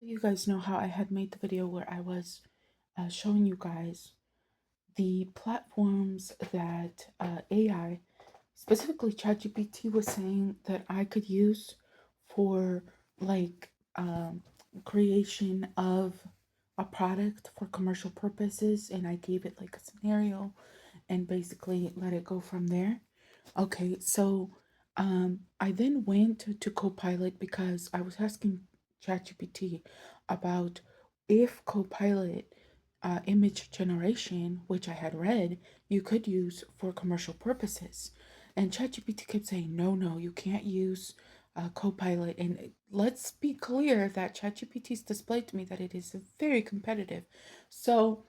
You guys know how I had made the video where I was showing you guys the platforms that AI, specifically ChatGPT, was saying that I could use for like creation of a product for commercial purposes, and I gave it like a scenario and basically let it go from there. Okay, so I then went to Copilot because I was asking ChatGPT about if Copilot image generation, which I had read, you could use for commercial purposes. And ChatGPT kept saying, no, no, you can't use Copilot. And let's be clear that ChatGPT's displayed to me that it is very competitive. So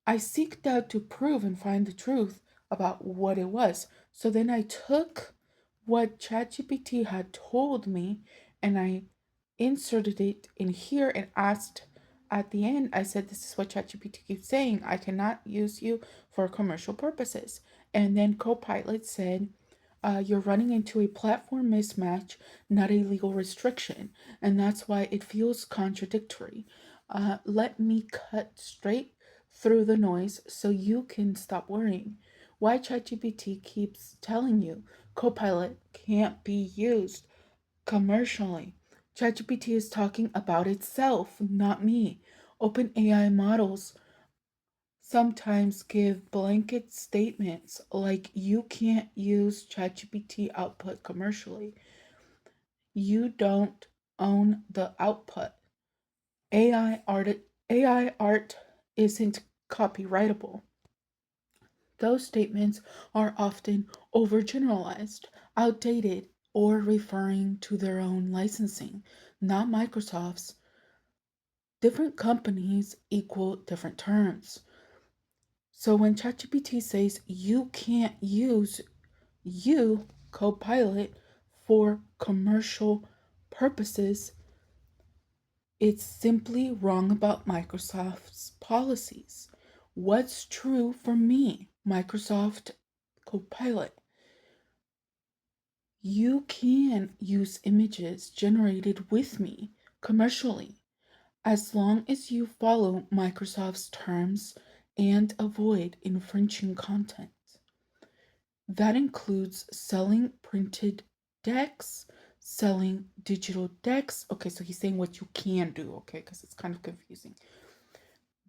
I seeked out to prove and find the truth about what it was. So then I took what ChatGPT had told me and I inserted it in here and asked at the end, I said, this is what ChatGPT keeps saying. I cannot use you for commercial purposes. And then Copilot said, you're running into a platform mismatch, not a legal restriction. And that's why it feels contradictory. Let me cut straight through the noise so you can stop worrying. Why ChatGPT keeps telling you Copilot can't be used commercially. ChatGPT is talking about itself, not me. OpenAI models sometimes give blanket statements like you can't use ChatGPT output commercially. You don't own the output. AI art isn't copyrightable. Those statements are often overgeneralized, outdated, or referring to their own licensing, not Microsoft's. Different companies equal different terms. So when ChatGPT says you can't use you, Copilot, for commercial purposes, it's simply wrong about Microsoft's policies. What's true for me, Microsoft Copilot? You can use images generated with me commercially as long as you follow Microsoft's terms and avoid infringing content. That includes selling printed decks, selling digital decks. Okay, so he's saying what you can do, okay, because it's kind of confusing.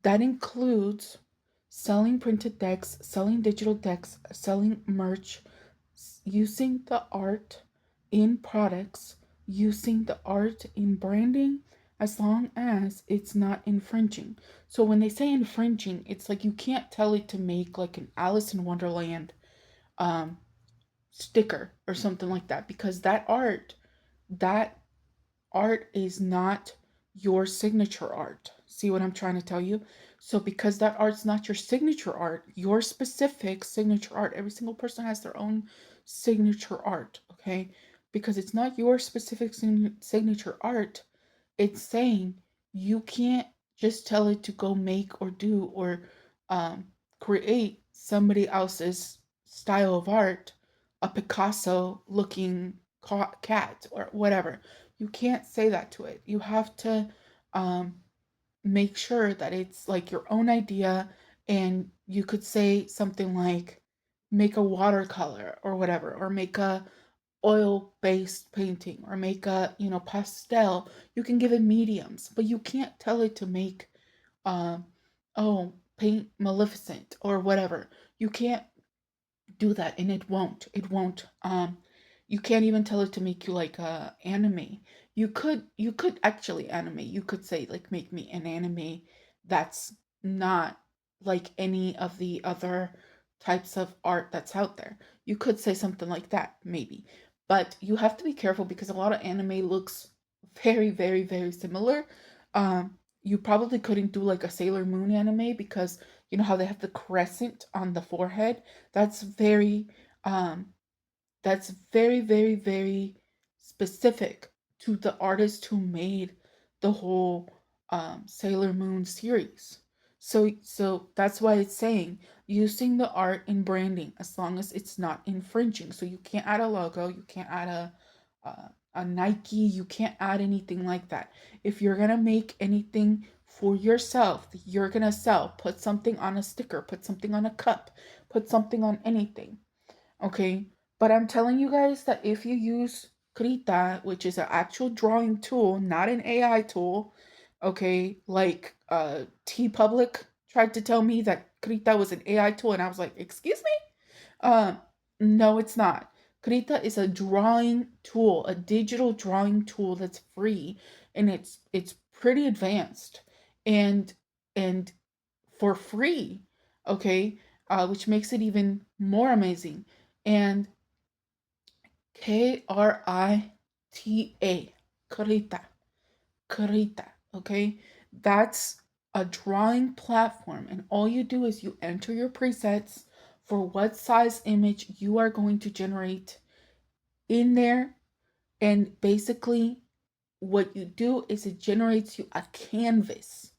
That includes selling printed decks, selling digital decks, selling merch, using the art in products, using the art in branding, as long as it's not infringing. So when they say infringing, it's like you can't tell it to make like an Alice in Wonderland um, sticker or something like that because that art is not your signature art. See what I'm trying to tell you? So because that art's not your signature art, your specific signature art, every single person has their own signature art, okay? Because it's not your specific signature art, it's saying you can't just tell it to go make or do or um, create somebody else's style of art, a Picasso looking cat or whatever. You can't say that to it. You have to um, make sure that it's like your own idea, and you could say something like make a watercolor or whatever, or make a oil based painting, or make a pastel. You can give it mediums, but you can't tell it to make um oh, paint Maleficent or whatever. You can't do that, and it won't. You can't even tell it to make you like a anime. You could actually animate. You could say like make me an anime that's not like any of the other types of art that's out there. You could say something like that maybe, but you have to be careful because a lot of anime looks very very very similar. You probably couldn't do like a Sailor Moon anime because you know how they have the crescent on the forehead. That's very um very specific to the artist who made the whole Sailor Moon series. So that's why it's saying using the art in branding as long as it's not infringing. So you can't add a logo, you can't add a a Nike. You can't add anything like that. If you're gonna make anything for yourself that you're gonna sell, put something on a sticker, put something on a cup, put something on anything. Okay? But I'm telling you guys that if you use Krita, which is an actual drawing tool, not an AI tool, okay, like T Public tried to tell me that Krita was an AI tool, and I was like, excuse me? Uh, no, it's not. Krita is a drawing tool, a digital drawing tool that's free, and it's pretty advanced, and and for free, okay, which makes it even more amazing. And Krita, Krita, Krita, okay, that's a drawing platform, and all you do is you enter your presets for what size image you are going to generate in there, and basically what you do is it generates you a canvas.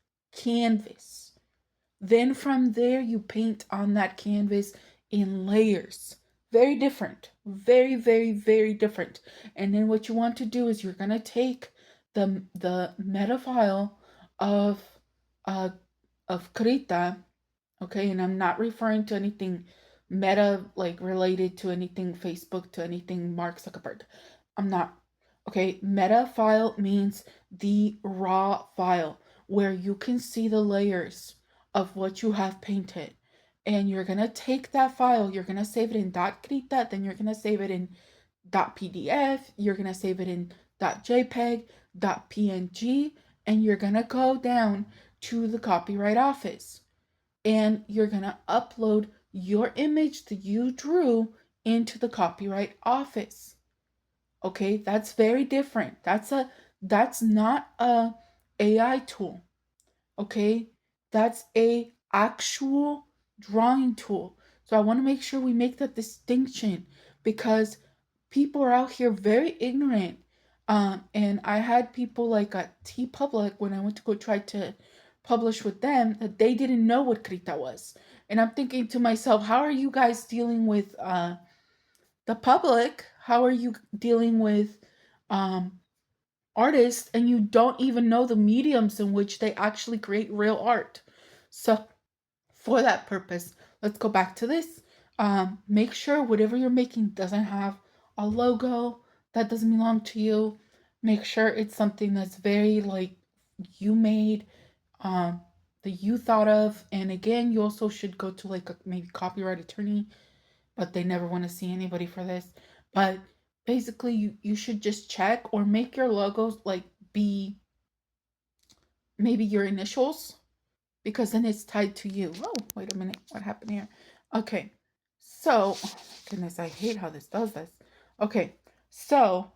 Then from there, you paint on that canvas in layers. Very different. Very, very, very different. And then what you want to do is you're gonna take the meta file of uh Krita, okay, and I'm not referring to anything meta like related to anything Facebook, to anything Mark Zuckerberg. I'm not. Okay, meta file means the raw file where you can see the layers of what you have painted. And you're gonna take that file, you're gonna save it in .krita, then you're gonna save it in .pdf, you're gonna save it in .jpeg, .png, and you're gonna go down to the copyright office and you're gonna upload your image that you drew into the copyright office. Okay, that's very different. That's not a AI tool. Okay, that's a actual drawing tool. So I want to make sure we make that distinction because people are out here very ignorant. And I had people like at T Public when I went to go try to publish with them that they didn't know what Krita was. And I'm thinking to myself, how are you guys dealing with the public? How are you dealing with um, artists and you don't even know the mediums in which they actually create real art? So, for that purpose, let's go back to this. Make sure whatever you're making doesn't have a logo that doesn't belong to you. Make sure it's something that's very like you made, um, that you thought of. And again, you also should go to like a maybe copyright attorney, but they never want to see anybody for this. But basically, you should just check or make your logos like be maybe your initials because then it's tied to you. Oh, wait a minute. What happened here? Okay. So, oh goodness, I hate how this does this. Okay. So,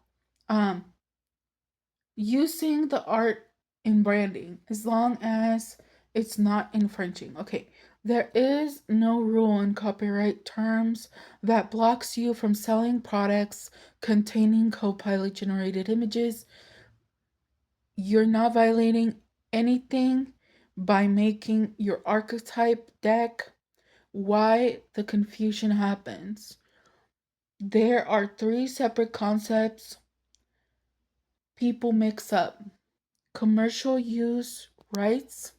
um, using the art in branding as long as it's not infringing. Okay. There is no rule in copyright terms that blocks you from selling products containing Copilot generated images. You're not violating anything by making your archetype deck. Why the confusion happens? There are three separate concepts people mix up: commercial use rights.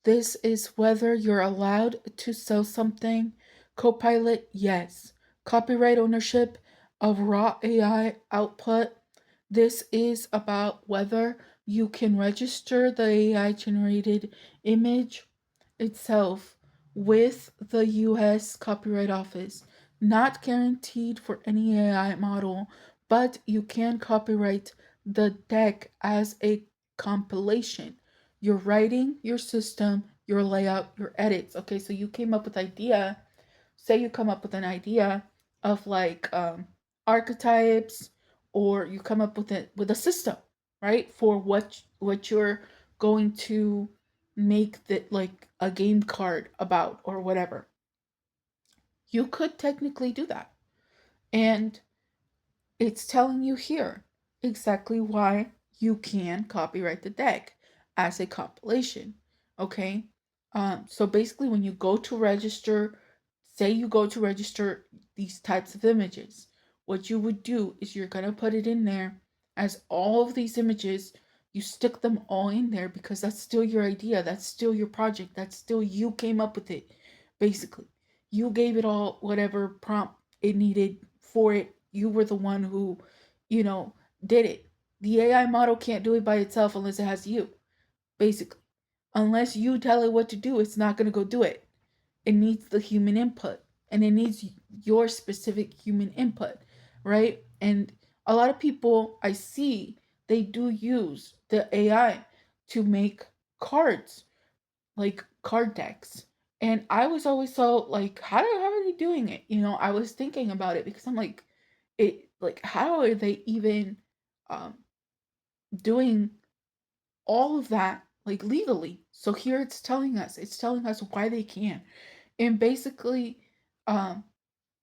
This is whether you're allowed to sell something. Copilot, yes. Copyright ownership of raw AI output. This is about whether you can register the AI generated image itself with the US Copyright Office. Not guaranteed for any AI model, but you can copyright the deck as a compilation. Your writing, your system, your layout, your edits. Okay, so you came up with idea. Say you come up with an idea of like archetypes, or you come up with it with a system, right? For what you're going to make that like a game card about or whatever. You could technically do that. And it's telling you here exactly why you can copyright the deck as a compilation. Okay? So basically, when you go to register, say you go to register these types of images, what you would do is you're going to put it in there as all of these images. You stick them all in there because that's still your idea. That's still your project. That's still you came up with it, basically. You gave it all whatever prompt it needed for it. You were the one who, you know, did it. The AI model can't do it by itself unless it has you, basically. Unless you tell it what to do, it's not going to go do it. It needs the human input, and it needs your specific human input, right? And a lot of people I see, they do use the AI to make cards, like card decks. And I was always so like, how are they doing it? I was thinking about it because I'm like, how are they even um doing all of that like legally? So here it's telling us why they can. And basically, um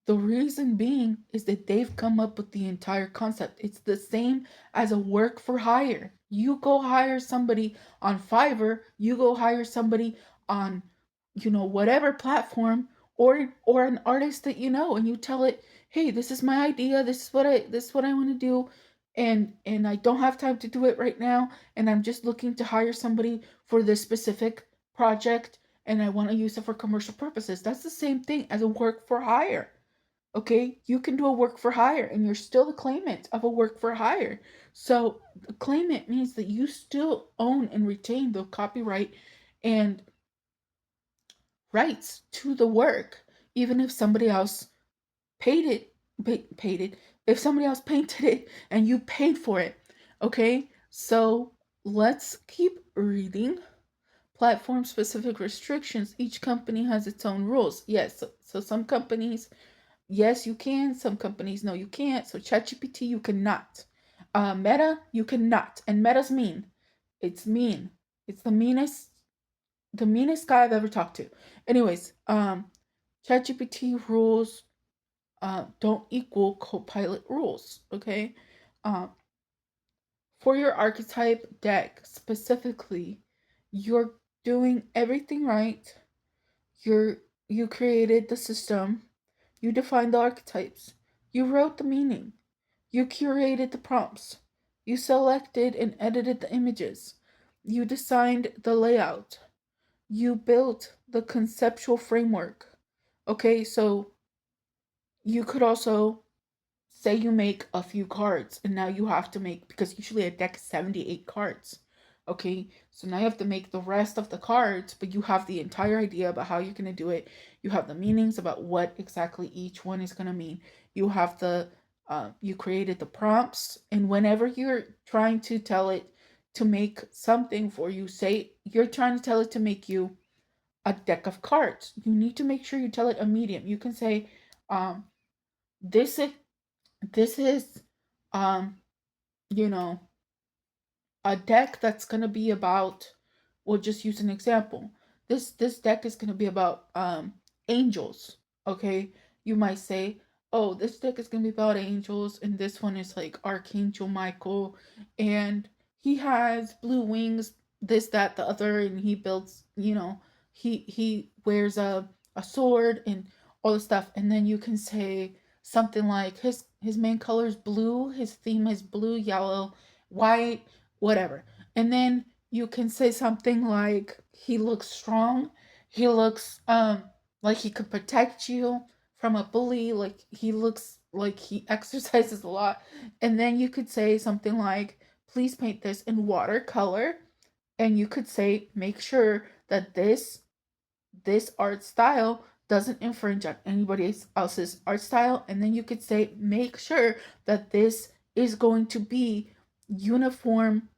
the reason being is that they've come up with the entire concept. It's the same as a work for hire. You go hire somebody on Fiverr, you go hire somebody on, whatever platform, or an artist that and you tell it, "Hey, this is my idea. This is what I want to do, and I don't have time to do it right now, and I'm just looking to hire somebody for this specific project, and I want to use it for commercial purposes." That's the same thing as a work for hire. Okay, you can do a work for hire and you're still the claimant of a work for hire. So, the claimant means that you still own and retain the copyright and rights to the work, even if somebody else paid it, paid it, if somebody else painted it and you paid for it. Okay, so let's keep reading. Platform specific restrictions. Each company has its own rules. Yes, so some companies, yes, you can. Some companies, no, you can't. So ChatGPT, you cannot. Meta, you cannot. And Meta's mean. It's mean. It's the meanest guy I've ever talked to. Anyways, ChatGPT rules don't equal Copilot rules. Okay. Um, for your archetype deck specifically, you're doing everything right. You created the system. You defined the archetypes. You wrote the meaning. You curated the prompts. You selected and edited the images. You designed the layout. You built the conceptual framework. Okay, so you could also say you make a few cards and now you have to make, because usually a deck is 78 cards. Okay, so now you have to make the rest of the cards, but you have the entire idea about how you're going to do it. You have the meanings about what exactly each one is going to mean. You have you created the prompts, and whenever you're trying to tell it to make something for you, say you're trying to tell it to make you a deck of cards, you need to make sure you tell it a medium. You can say, um, this is this is um you know a deck that's going to be about, we'll just use an example. This deck is going to be about angels. Okay, you might say, oh, this deck is going to be about angels, and this one is like Archangel Michael, and he has blue wings, this, that, the other, and he builds, he wears a sword and all the stuff. And then you can say something like his main color is blue, his theme is blue, yellow, white, whatever. And then you can say something like, he looks strong, he looks like he could protect you from a bully, like he looks like he exercises a lot. And then you could say something like, please paint this in watercolor. And you could say, make sure that this art style doesn't infringe on anybody else's art style. And then you could say, make sure that this is going to be uniform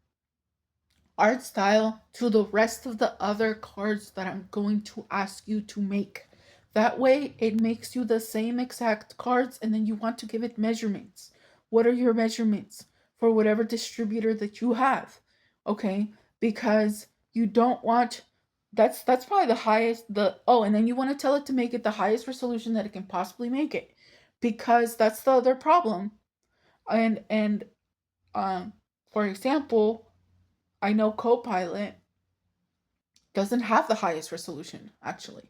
art style to the rest of the other cards that I'm going to ask you to make. That way, it makes you the same exact cards, and then you want to give it measurements. What are your measurements for whatever distributor that you have? Okay, because you don't want, that's probably the highest, and then you want to tell it to make it the highest resolution that it can possibly make it, because that's the other problem. And um for example, I know Copilot doesn't have the highest resolution, actually,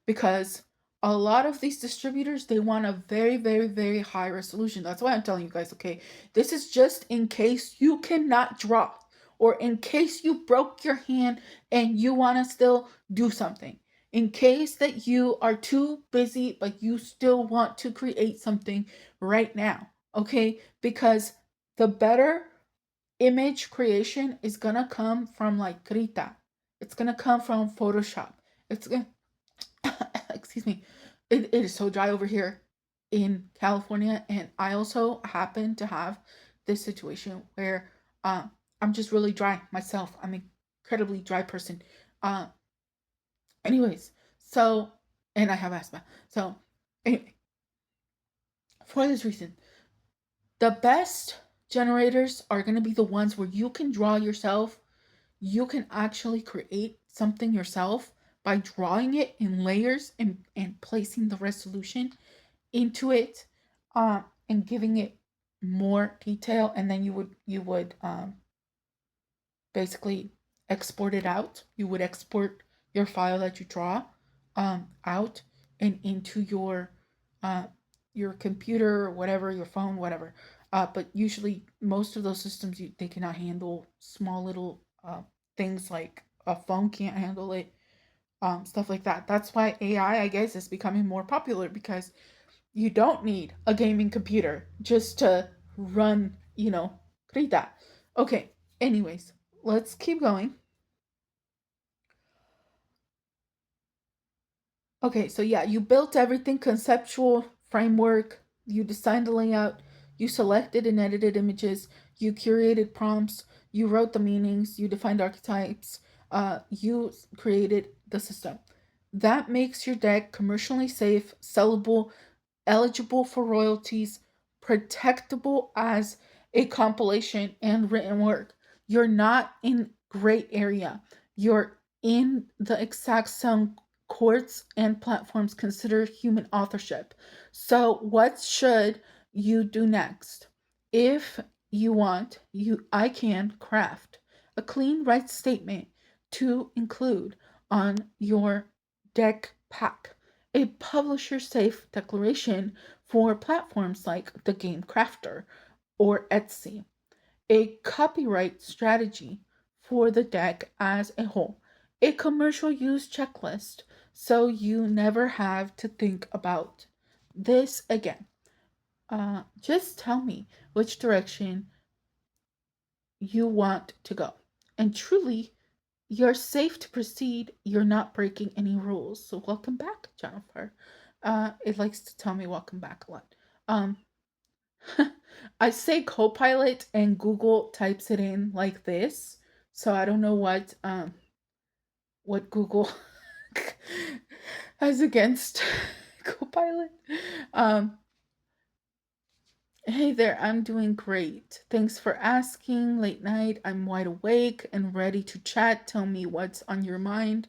because A lot of these distributors, they want a very, very, very high resolution. That's why I'm telling you guys, okay, this is just in case you cannot draw, or in case you broke your hand and you want to still do something, in case that you are too busy but you still want to create something right now, okay? Because the better image creation is gonna come from like Krita. It's gonna come from Photoshop. It's gonna excuse me. It is so dry over here in California, and I also happen to have this situation where I'm just really dry myself. I'm an incredibly dry person. Uh, anyways, so and I have asthma. So anyway, for this reason, the best generators are gonna be the ones where you can draw yourself. You can actually create something yourself by drawing it in layers and placing the resolution into it, and giving it more detail, and then you would basically export it out. You would export your file that you draw out and into uh, your computer or whatever, your phone, whatever. But usually, most of those systems they cannot handle small little things like a phone can't handle it. Stuff like that. That's why AI, I guess, is becoming more popular because you don't need a gaming computer just to run, Krita. Okay, anyways, let's keep going. Okay, so yeah, you built everything conceptual framework, you designed the layout, you selected and edited images, you curated prompts, you wrote the meanings, you defined archetypes, you created the system. That makes your deck commercially safe, sellable, eligible for royalties, protectable as a compilation and written work. You're not in gray area. You're in the exact same courts and platforms consider human authorship. So what should you do next? If you want, I can craft a clean rights statement to include on your deck pack, a publisher safe declaration for platforms like the Game Crafter or Etsy, a copyright strategy for the deck as a whole, a commercial use checklist so you never have to think about this again. Just tell me which direction you want to go. And truly, you're safe to proceed. You're not breaking any rules. So welcome back, Jennifer. It likes to tell me welcome back a lot. Um, I say Copilot and Google types it in like this. So I don't know what Google has against Copilot. Um, Hey there, I'm doing great. Thanks for asking. Late night, I'm wide awake and ready to chat. Tell me what's on your mind.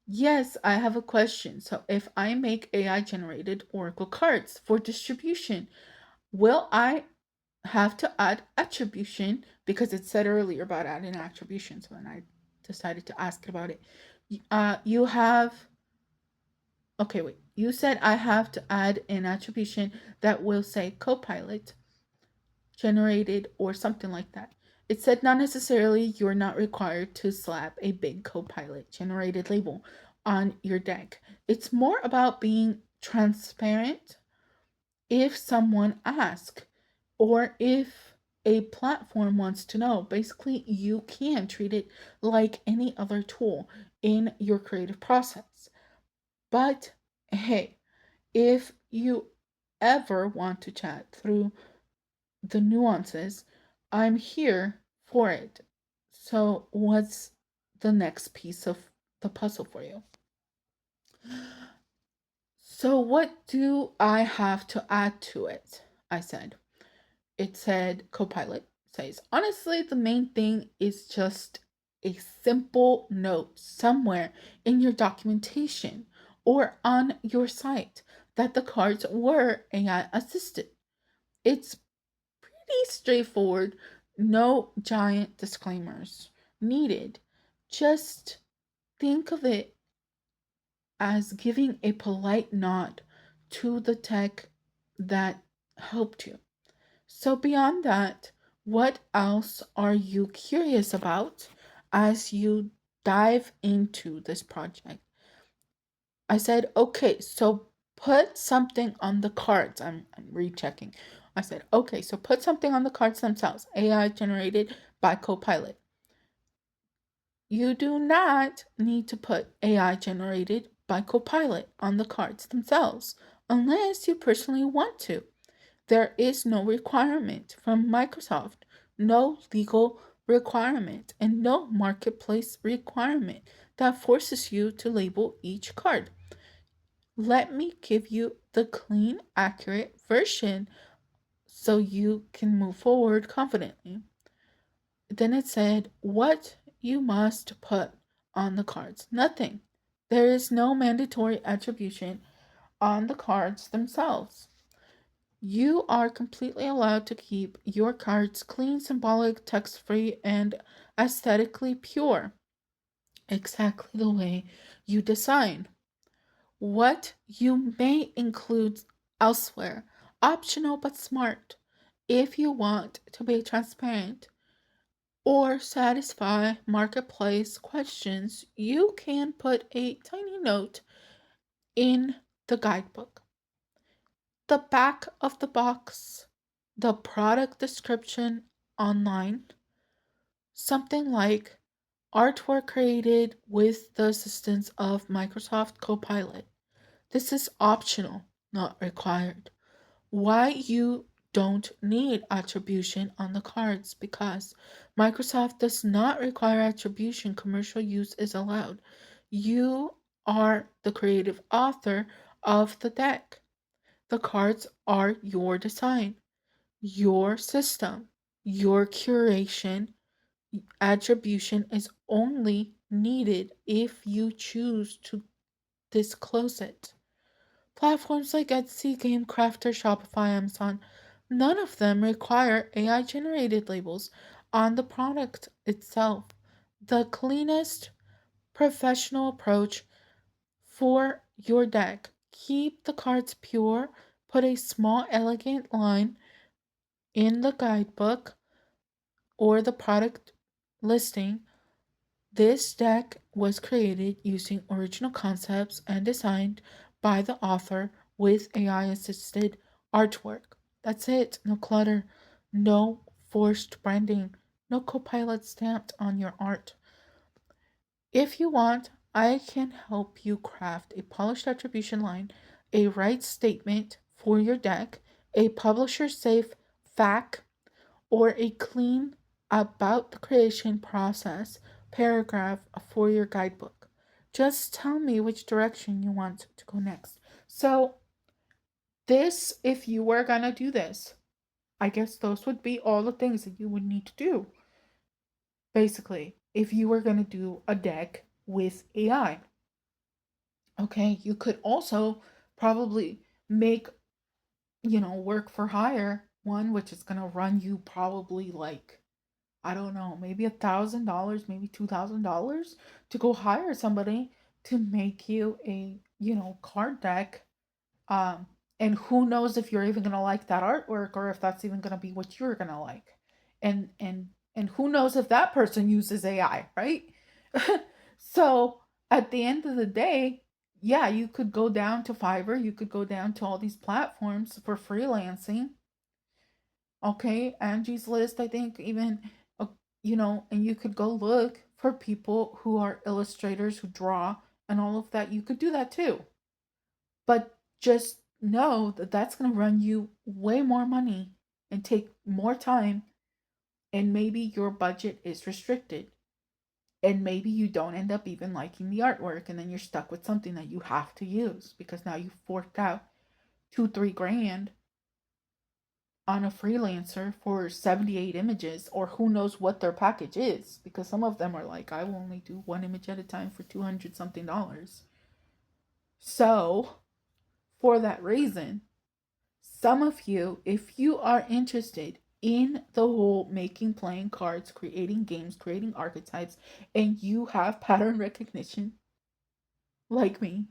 Yes, I have a question. So, if I make AI generated Oracle cards for distribution, will I have to add attribution? Because it said earlier about adding attribution, so then I decided to ask about it. You have, okay, wait. You said I have to add an attribution that will say Copilot generated or something like that. It said not necessarily, you're not required to slap a big Copilot generated label on your deck. It's more about being transparent if someone asks or if a platform wants to know. Basically, you can treat it like any other tool in your creative process. But hey, if you ever want to chat through the nuances, I'm here for it. So, what's the next piece of the puzzle for you? So, what do I have to add to it? I said. It said, Copilot says, honestly, the main thing is just a simple note somewhere in your documentation or on your site that the cards were AI assisted. It's pretty straightforward, no giant disclaimers needed. Just think of it as giving a polite nod to the tech that helped you. So, beyond that, what else are you curious about as you dive into this project? I said, okay, so put something on the cards. I'm rechecking. I said, okay, so put something on the cards themselves, AI generated by Copilot. You do not need to put AI generated by Copilot on the cards themselves unless you personally want to. There is no requirement from Microsoft, no legal requirement, and no marketplace requirement that forces you to label each card. Let me give you the clean, accurate version so you can move forward confidently. Then it said what you must put on the cards. Nothing. There is no mandatory attribution on the cards themselves. You are completely allowed to keep your cards clean, symbolic, text free, and aesthetically pure, exactly the way you design. What you may include elsewhere, optional but smart, if you want to be transparent or satisfy marketplace questions, you can put a tiny note in the guidebook. The back of the box, the product description online, something like artwork created with the assistance of Microsoft Copilot. This is optional, not required. Why you don't need attribution on the cards? Because Microsoft does not require attribution, commercial use is allowed. You are the creative author of the deck. The cards are your design, your system, your curation. Attribution is only needed if you choose to disclose it. Platforms like Etsy, GameCraft, or Shopify, Amazon, none of them require AI generated labels on the product itself. The cleanest professional approach for your deck. Keep the cards pure, put a small, elegant line in the guidebook or the product listing. This deck was created using original concepts and designed by the author with AI assisted artwork. That's it. No clutter, no forced branding, no Copilot stamped on your art. If you want, I can help you craft a polished attribution line, a right statement for your deck, a publisher safe FAQ, or a clean about the creation process paragraph for your guidebook. Just tell me which direction you want to go next. So, this, if you were gonna do this, I guess those would be all the things that you would need to do. Basically, if you were gonna do a deck with AI. Okay, you could also probably make, work for hire one, which is gonna run you probably like, I don't know, maybe $1,000, maybe $2,000 to go hire somebody to make you a, card deck. Um, and who knows if you're even gonna like that artwork or if that's even gonna be what you're gonna like. And who knows if that person uses AI, right? So at the end of the day, yeah, you could go down to Fiverr, you could go down to all these platforms for freelancing. Okay, Angie's List, I think, even, uh, and you could go look for people who are illustrators who draw and all of that. You could do that too. But just know that that's going to run you way more money and take more time, and maybe your budget is restricted. And maybe you don't end up even liking the artwork, and then you're stuck with something that you have to use because now you've forked out 2-3 grand on a freelancer for 78 images, or who knows what their package is, because some of them are like, I will only do one image at a time for 200 something dollars. So, for that reason, some of you, if you are interested in the whole making playing cards, creating games, creating archetypes, and you have pattern recognition like me,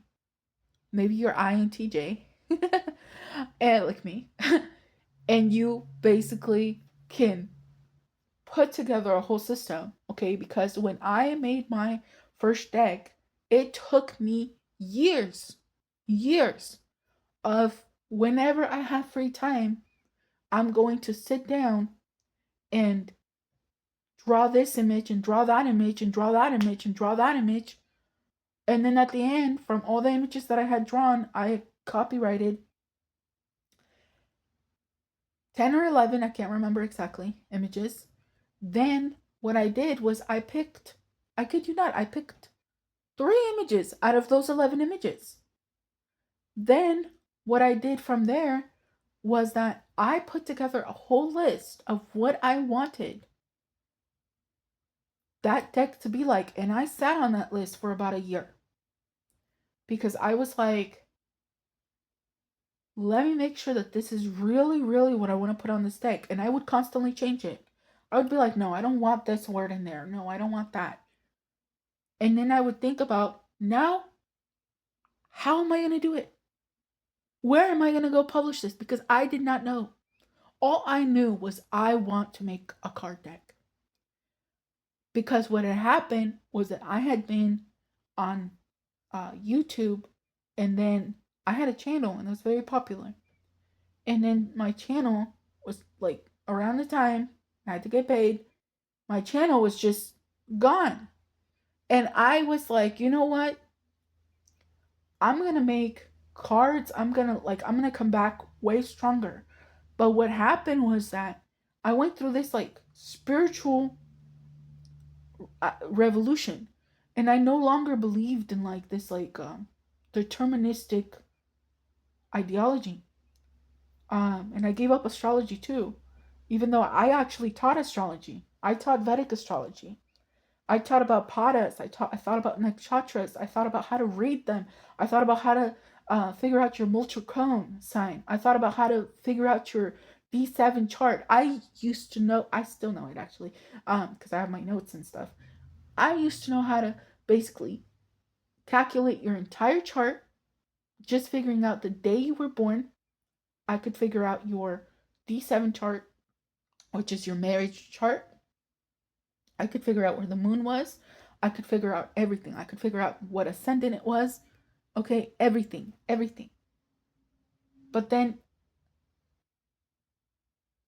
maybe you're INTJ, and like me, and you basically can put together a whole system, okay? Because when I made my first deck, it took me years of whenever I have free time, I'm going to sit down and draw this image and draw that image and draw that image and draw that image. And then at the end, from all the images that I had drawn, I copyrighted 10 or 11, I can't remember exactly, images. Then what I did was I kid you not, I picked 3 images out of those 11 images. Then what I did from there was that I put together a whole list of what I wanted that deck to be like, and I sat on that list for about a year because I was like, let me make sure that this is really, really what I want to put on this deck. And I would constantly change it. I would be like, no, I don't want this word in there. No, I don't want that. And then I would think about, now, how am I going to do it? Where am I going to go publish this? Because I did not know. All I knew was I want to make a card deck. Because what had happened was that I had been on YouTube, and then I had a channel and it was very popular. And then my channel was like, around the time I had to get paid, my channel was just gone. And I was like, you know what? I'm going to make cards. I'm going to come back way stronger. But what happened was that I went through this like spiritual revolution, and I no longer believed in like this like deterministic ideology. And I gave up astrology too, even though I actually taught astrology. I taught Vedic astrology. I taught about padas. I thought about nakshatras. I thought about how to read them. I thought about how to figure out your Mulchacone sign. I thought about how to figure out your D7 chart. I used to know. I still know it actually, because I have my notes and stuff. I used to know how to basically calculate your entire chart, just figuring out the day you were born. I could figure out your D7 chart, which is your marriage chart. I could figure out where the moon was. I could figure out everything. I could figure out what ascendant it was. Okay, everything, everything. But then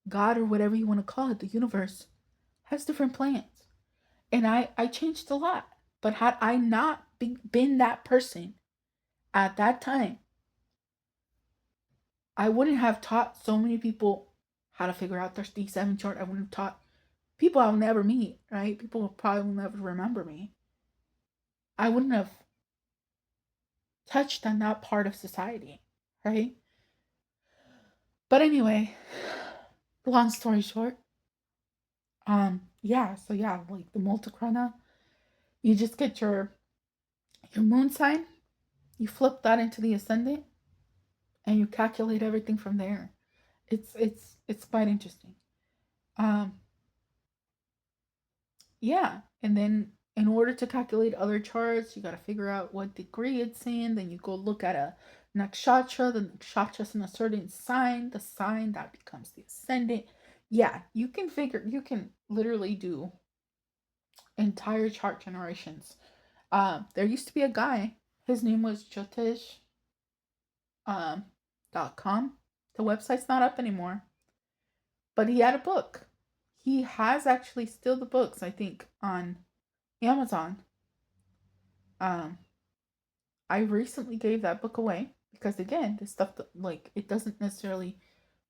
God, or whatever you want to call it, the universe, has different plans. And I changed a lot. But had I not been that person at that time, I wouldn't have taught so many people how to figure out their D7 chart. I wouldn't have taught people I'll never meet, right? People will probably never remember me. I wouldn't have touched on that part of society, right? But anyway, long story short, yeah, like the multichrona, you just get your moon sign, you flip that into the ascendant, and you calculate everything from there. It's quite interesting. Um, yeah, and then in order to calculate other charts, you got to figure out what degree it's in. Then you go look at a nakshatra. The nakshatra's in a certain sign. The sign that becomes the ascendant. Yeah, you can literally do entire chart generations. There used to be a guy. His name was Jyotish um, .com. The website's not up anymore, but he had a book. He has actually still the books, I think, on Amazon. Um, I recently gave that book away because again, this stuff that, like, it doesn't necessarily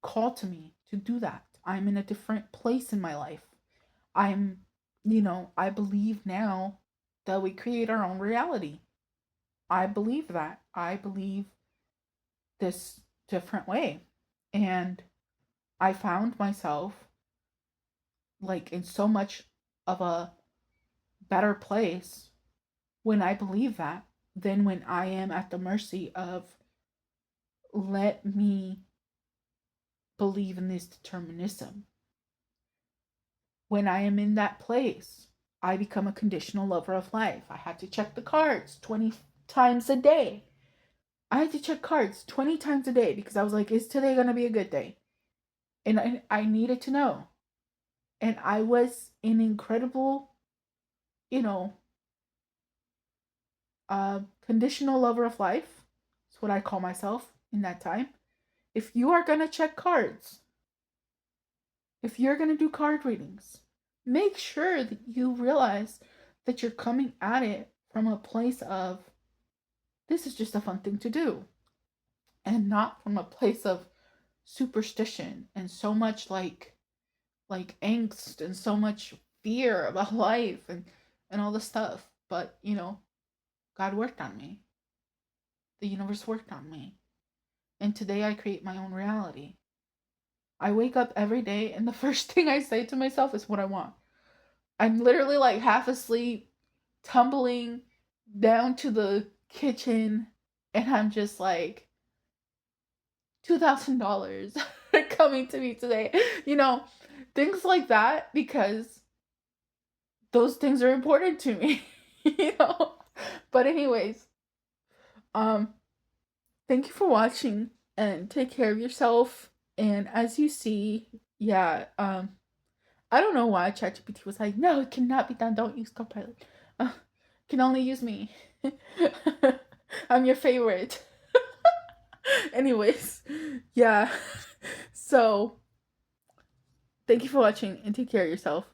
call to me to do that. I'm in a different place in my life. I'm, I believe now that we create our own reality. I believe that. I believe this different way. And I found myself like in so much of a better place when I believe that than when I am at the mercy of, let me believe in this determinism. When I am in that place, I become a conditional lover of life. I had to check the cards 20 times a day. I had to check cards 20 times a day because I was like, is today going to be a good day? And I needed to know. And I was in incredible, you know, conditional lover of life. That's what I call myself in that time. If you are going to check cards, if you're going to do card readings, make sure that you realize that you're coming at it from a place of this is just a fun thing to do and not from a place of superstition and so much like angst and so much fear about life and all this stuff. But God worked on me. The universe worked on me. And today I create my own reality. I wake up every day and the first thing I say to myself is what I want. I'm literally like half asleep, tumbling down to the kitchen, and I'm just like, $2,000 coming to me today. Things like that, because those things are important to me. you know. But anyways, um thank you for watching and take care of yourself. And as you see, yeah, I don't know why ChatGPT was like, no, it cannot be done. Don't use Copilot. Can only use me. I'm your favorite. Anyways, yeah. So, thank you for watching and take care of yourself.